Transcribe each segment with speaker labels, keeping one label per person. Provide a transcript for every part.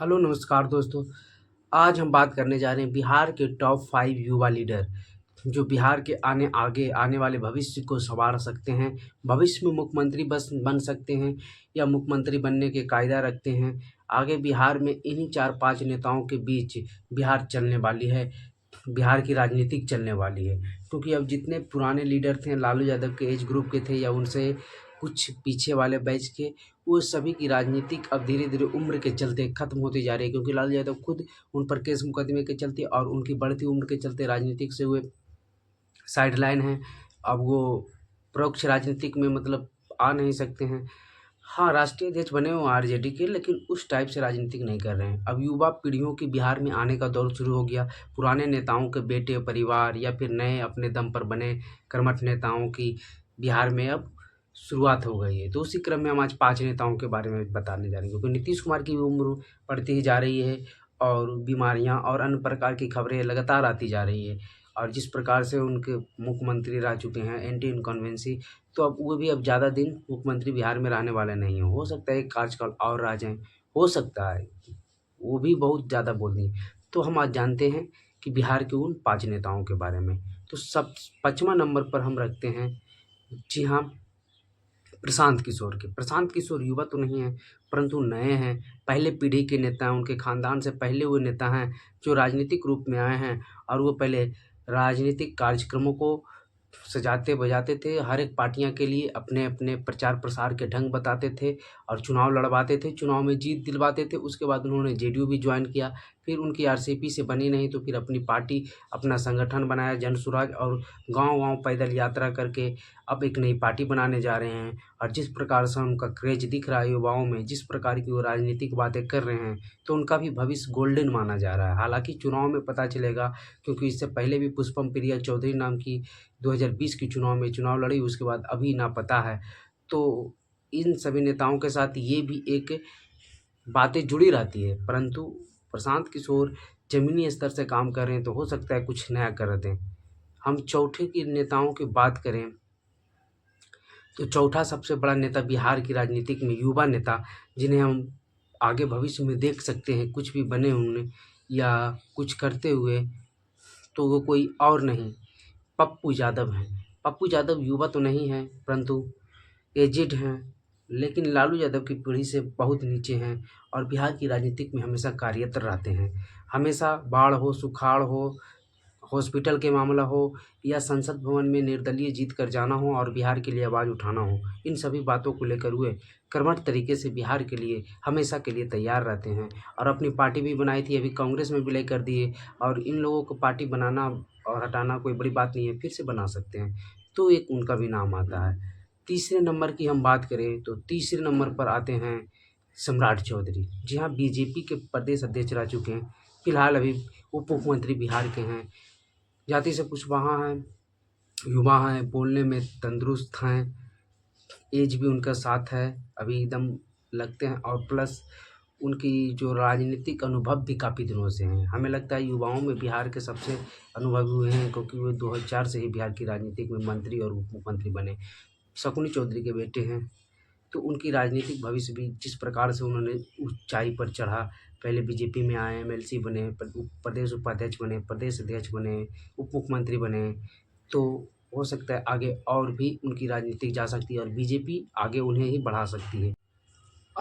Speaker 1: Hello नमस्कार दोस्तों। आज हम बात करने जा रहे हैं बिहार के टॉप 5 युवा लीडर जो बिहार के आगे आने वाले भविष्य को संवार सकते हैं। भविष्य में मुख्यमंत्री बस बन सकते हैं या मुख्यमंत्री बनने के कायदा रखते हैं। आगे बिहार में इन्हीं 4-5 नेताओं के बीच बिहार चलने वाली है, बिहार की राजनीतिक चलने वाली है। क्योंकि अब जितने पुराने लीडर थे, लालू यादव के एज ग्रुप के थे या उनसे कुछ पीछे वाले बैच के, वो सभी की राजनीतिक अब धीरे-धीरे उम्र के चलते खत्म होती जा रही है। क्योंकि लालू यादव खुद उन पर केस मुकदमे के चलते और उनकी बढ़ती उम्र के चलते राजनीतिक से हुए साइडलाइन हैं। अब वो परोक्ष राजनीतिक में मतलब आ नहीं सकते हैं। हाँ, राष्ट्रीय अध्यक्ष बने हुए हैं आरजेडी के, लेकिन उस टाइप से राजनीतिक नहीं कर रहे हैं। अब युवा पीढ़ियों की बिहार में आने का दौर शुरू हो गया। पुराने नेताओं के बेटे, परिवार या फिर नए अपने दम पर बने कर्मठ नेताओं की बिहार में अब शुरुआत हो गई है। तो उसी क्रम में हम आज 5 नेताओं के बारे में बताने जा रहे हैं। क्योंकि नीतीश कुमार की भी उम्र बढ़ती ही जा रही है और बीमारियाँ और अन्य प्रकार की खबरें लगातार आती जा रही है। और जिस प्रकार से उनके मुख्यमंत्री रह चुके हैं एंटी इनकम्बेंसी, तो अब वो भी अब ज़्यादा दिन मुख्यमंत्री बिहार में रहने वाले नहीं हैं। हो सकता है एक कार्यकाल और रह जाएँ, हो सकता है, वो भी बहुत ज़्यादा बोल दिए। तो हम आज जानते हैं कि बिहार के उन 5 नेताओं के बारे में। तो सब 5वां नंबर पर हम रखते हैं, जी हाँ, प्रशांत किशोर के। प्रशांत किशोर युवा तो नहीं हैं, परंतु नए हैं, पहले पीढ़ी के नेता हैं, उनके खानदान से पहले वो नेता हैं जो राजनीतिक रूप में आए हैं। और वो पहले राजनीतिक कार्यक्रमों को सजाते-बजाते थे, हर एक पार्टियाँ के लिए अपने-अपने प्रचार-प्रसार के ढंग बताते थे और चुनाव लड़वाते थे, चुनाव में जीत दिलवाते थे। उसके बाद उन्होंने जेडीयू भी जॉइन किया, फिर उनकी आरसीपी से बनी नहीं तो फिर अपनी पार्टी, अपना संगठन बनाया जनसुराज, और गाँव-गाँव पैदल यात्रा करके अब एक नई पार्टी बनाने जा रहे हैं। और जिस प्रकार से उनका क्रेज़ दिख रहा है युवाओं में, जिस प्रकार की वो राजनीतिक बातें कर रहे हैं, तो उनका भी भविष्य गोल्डन माना जा रहा है। हालाँकि चुनाव में पता चलेगा, क्योंकि इससे पहले भी पुष्पम प्रिया चौधरी नाम की 2020 के चुनाव में चुनाव लड़ी, उसके बाद अभी ना पता है। तो इन सभी नेताओं के साथ ये भी एक बातें जुड़ी रहती है, परंतु प्रशांत किशोर ज़मीनी स्तर से काम कर रहे हैं, तो हो सकता है कुछ नया कर दें। हम चौथे के नेताओं की बात करें, तो चौथा सबसे बड़ा नेता बिहार की राजनीतिक में युवा नेता, जिन्हें हम आगे भविष्य में देख सकते हैं कुछ भी बने होंगे या कुछ करते हुए, तो वो कोई और नहीं, पप्पू यादव हैं। पप्पू यादव युवा तो नहीं हैं, परंतु एजेड हैं, लेकिन लालू यादव की पीढ़ी से बहुत नीचे हैं और बिहार की राजनीतिक में हमेशा कार्यरत रहते हैं। हमेशा बाढ़ हो, सुखाड़ हो, हॉस्पिटल के मामला हो या संसद भवन में निर्दलीय जीत कर जाना हो और बिहार के लिए आवाज़ उठाना हो, इन सभी बातों को लेकर वे कर्मठ तरीके से बिहार के लिए हमेशा के लिए तैयार रहते हैं। और अपनी पार्टी भी बनाई थी, अभी कांग्रेस में विलय कर दिए। और इन लोगों को पार्टी बनाना और हटाना कोई बड़ी बात नहीं है, फिर से बना सकते हैं। तो एक उनका भी नाम आता है। तीसरे नंबर की हम बात करें तो तीसरे नंबर पर आते हैं सम्राट चौधरी। जी हाँ, बीजेपी के प्रदेश अध्यक्ष रह चुके हैं, फिलहाल अभी उप मुख्यमंत्री बिहार के हैं। जाति से कुशवाहा हैं, युवा हैं, बोलने में तंदुरुस्त हैं, एज भी उनका साथ है, अभी एकदम लगते हैं। और प्लस उनकी जो राजनीतिक अनुभव भी काफ़ी दिनों से हैं। हमें लगता है युवाओं में बिहार के सबसे अनुभवी हुए हैं, क्योंकि वो 2004 से ही बिहार की राजनीतिक में मंत्री और उप मुख्यमंत्री बने। शकुनी चौधरी के बेटे हैं। तो उनकी राजनीतिक भविष्य भी जिस प्रकार से उन्होंने ऊँचाई पर चढ़ा, पहले बीजेपी में आए, एमएलसी बने, प्रदेश उपाध्यक्ष बने, प्रदेश अध्यक्ष बने, उप मुख्यमंत्री बने, तो हो सकता है आगे और भी उनकी राजनीतिक जा सकती है और बीजेपी आगे उन्हें ही बढ़ा सकती है।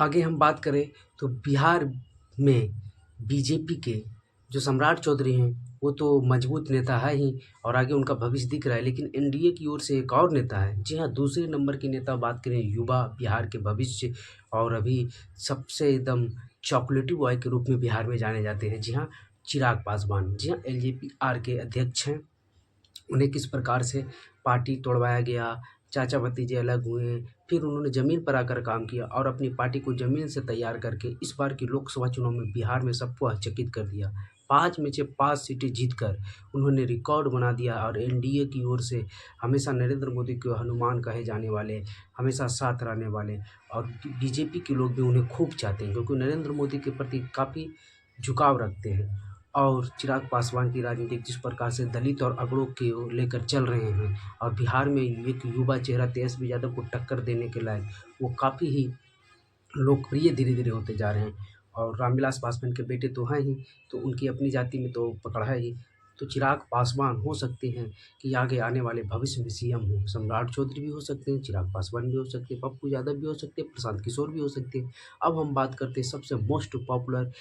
Speaker 1: आगे हम बात करें तो बिहार में बीजेपी के जो सम्राट चौधरी हैं, वो तो मजबूत नेता है ही और आगे उनका भविष्य दिख रहा है। लेकिन एनडीए की ओर से एक और नेता है, जी हाँ, दूसरे नंबर की नेता बात करें, युवा बिहार के भविष्य और अभी सबसे एकदम चॉकलेटी बॉय के रूप में बिहार में जाने जाते हैं, जी हाँ, चिराग पासवान। जी हाँ, एलजेपीआर के अध्यक्ष हैं। उन्हें किस प्रकार से पार्टी तोड़वाया गया, चाचा भतीजे अलग हुए, फिर उन्होंने ज़मीन पर आकर काम किया और अपनी पार्टी को ज़मीन से तैयार करके इस बार की लोकसभा चुनाव में बिहार में सबको आश्चर्यचकित कर दिया। 5 में से 5 सीटें जीतकर उन्होंने रिकॉर्ड बना दिया और एनडीए की ओर से हमेशा नरेंद्र मोदी को हनुमान कहे जाने वाले, हमेशा साथ रहने वाले, और बीजेपी के लोग भी उन्हें खूब चाहते हैं, क्योंकि नरेंद्र मोदी के प्रति काफ़ी झुकाव रखते हैं। और चिराग पासवान की राजनीतिक जिस प्रकार से दलित और अगड़ों की ओर लेकर चल रहे हैं और बिहार में एक युवा चेहरा तेजस्वी यादव को टक्कर देने के लायक वो काफ़ी ही लोकप्रिय धीरे-धीरे होते जा रहे हैं। और रामविलास पासवान के बेटे तो हैं ही, तो उनकी अपनी जाति में तो पकड़ है ही। तो चिराग पासवान हो सकते हैं कि आगे आने वाले भविष्य में सीएम हो। सम्राट चौधरी भी हो सकते हैं, चिराग पासवान भी हो सकते हैं, पप्पू यादव भी हो सकते हैं, प्रशांत किशोर भी हो सकते हैं। अब हम बात करते हैं सबसे मोस्ट पॉपुलर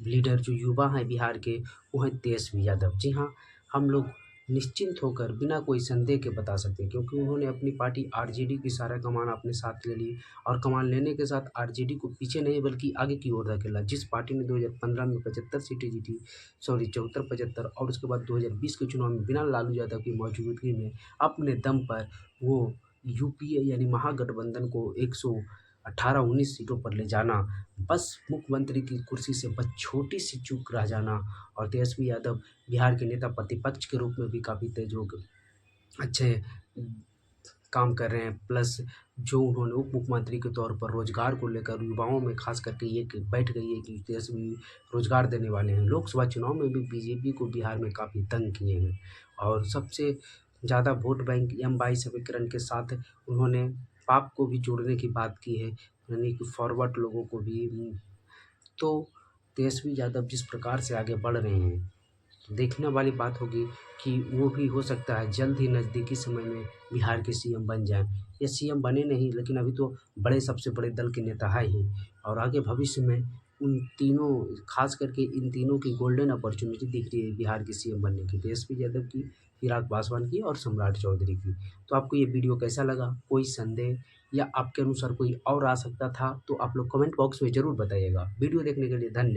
Speaker 1: लीडर जो युवा हैं बिहार के, वो हैं तेजस्वी यादव। जी हाँ, हम लोग निश्चिंत होकर बिना कोई संदेह के बता सकते हैं, क्योंकि उन्होंने अपनी पार्टी आरजेडी की सारा कमान अपने साथ ले ली और कमान लेने के साथ आरजेडी को पीछे नहीं बल्कि आगे की ओर धकेला। जिस पार्टी ने 2015 में 75 सीटें जीती, सॉरी 74-75, और उसके बाद 2020 के चुनाव में बिना लालू यादव की मौजूदगी में अपने दम पर वो यूपीए यानी महागठबंधन को 118-19 सीटों पर ले जाना, बस मुख्यमंत्री की कुर्सी से बस छोटी सी चूक रह जाना। और तेजस्वी यादव बिहार के नेता प्रतिपक्ष के रूप में भी काफ़ी तेज हो अच्छे काम कर रहे हैं। प्लस जो उन्होंने उप मुख्यमंत्री के तौर पर रोजगार को लेकर युवाओं में खास करके ये बैठ गई है कि तेजस्वी रोजगार देने वाले हैं। लोकसभा चुनाव में भी बीजेपी को बिहार में काफ़ी तंग किए हैं और सबसे ज़्यादा वोट बैंक एम22 समीकरण के साथ उन्होंने पाप को भी जोड़ने की बात की है, यानी कि फॉरवर्ड लोगों को भी। तो तेजस्वी यादव जिस प्रकार से आगे बढ़ रहे हैं, तो देखने वाली बात होगी कि वो भी हो सकता है जल्द ही नज़दीकी समय में बिहार के सीएम बन जाएं, या सीएम बने नहीं लेकिन अभी तो बड़े सबसे बड़े दल के नेता है ही। और आगे भविष्य में उन तीनों, खास करके इन तीनों की गोल्डन अपॉर्चुनिटी दिख रही है बिहार के सीएम बनने की, तेजस्वी यादव की, चिराग पासवान की और सम्राट चौधरी की। तो आपको ये वीडियो कैसा लगा? कोई संदेह या आपके अनुसार कोई और आ सकता था तो आप लोग कमेंट बॉक्स में ज़रूर बताइएगा। वीडियो देखने के लिए धन्यवाद।